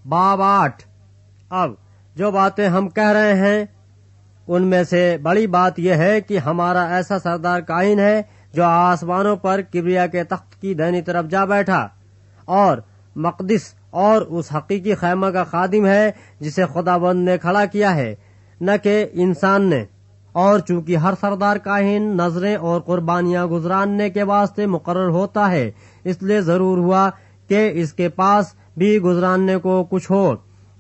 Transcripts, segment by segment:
باب 8۔ اب جو باتیں ہم کہہ رہے ہیں ان میں سے بڑی بات یہ ہے کہ ہمارا ایسا سردار کائن ہے جو آسمانوں پر کبریا کے تخت کی دائنی طرف جا بیٹھا اور مقدس اور اس حقیقی خیمہ کا خادم ہے جسے خداوند نے کھڑا کیا ہے، نہ کہ انسان نے۔ اور چونکہ ہر سردار کاہن نظریں اور قربانیاں گزراننے کے واسطے مقرر ہوتا ہے، اس لیے ضرور ہوا کہ اس کے پاس بھی گزراننے کو کچھ ہو،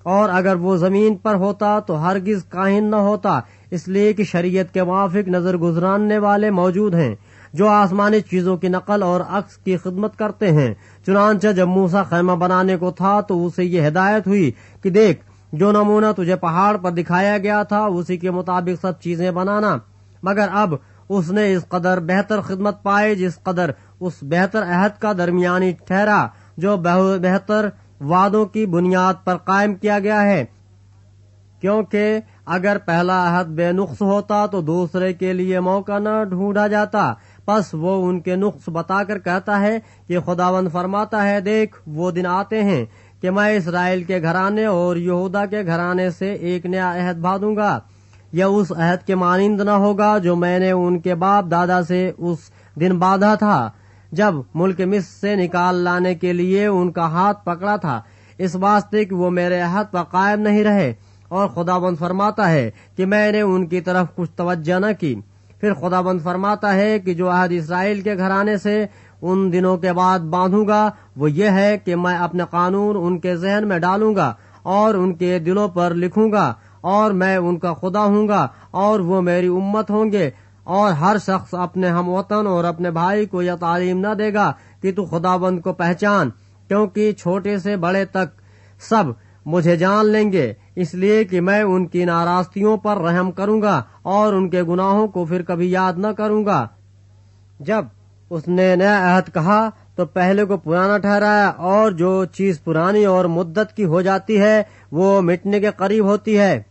اور اگر وہ زمین پر ہوتا تو ہرگز کاہن نہ ہوتا، اس لیے کہ شریعت کے موافق نظر گزراننے والے موجود ہیں جو آسمانی چیزوں کی نقل اور عکس کی خدمت کرتے ہیں۔ چنانچہ جب موسیٰ خیمہ بنانے کو تھا تو اسے یہ ہدایت ہوئی کہ دیکھ، جو نمونہ تجھے پہاڑ پر دکھایا گیا تھا اسی کے مطابق سب چیزیں بنانا، مگر اب اس نے اس قدر بہتر خدمت پائی جس قدر اس بہتر عہد کا درمیانی ٹھہرا جو بہتر وعدوں کی بنیاد پر قائم کیا گیا ہے، کیونکہ اگر پہلا عہد بے نقص ہوتا تو دوسرے کے لیے موقع نہ ڈھونڈا جاتا۔ پس وہ ان کے نقص بتا کر کہتا ہے کہ خداوند فرماتا ہے، دیکھ وہ دن آتے ہیں کہ میں اسرائیل کے گھرانے اور یہودا کے گھرانے سے ایک نیا عہد باندھوں گا، یہ اس عہد کے مانند نہ ہوگا جو میں نے ان کے باپ دادا سے اس دن باندھا تھا جب ملک مصر سے نکال لانے کے لیے ان کا ہاتھ پکڑا تھا، اس واسطے کہ وہ میرے عہد پر قائم نہیں رہے، اور خداوند فرماتا ہے کہ میں نے ان کی طرف کچھ توجہ نہ کی۔ پھر خداوند فرماتا ہے کہ جو عہد اسرائیل کے گھرانے سے ان دنوں کے بعد باندھوں گا وہ یہ ہے کہ میں اپنے قانون ان کے ذہن میں ڈالوں گا اور ان کے دلوں پر لکھوں گا، اور میں ان کا خدا ہوں گا اور وہ میری امت ہوں گے۔ اور ہر شخص اپنے ہم وطن اور اپنے بھائی کو یہ تعلیم نہ دے گا کہ تو خداوند کو پہچان، کیونکہ چھوٹے سے بڑے تک سب مجھے جان لیں گے، اس لیے کہ میں ان کی ناراضیوں پر رحم کروں گا اور ان کے گناہوں کو پھر کبھی یاد نہ کروں گا۔ جب اس نے نیا عہد کہا تو پہلے کو پرانا ٹھہرایا، اور جو چیز پرانی اور مدت کی ہو جاتی ہے وہ مٹنے کے قریب ہوتی ہے۔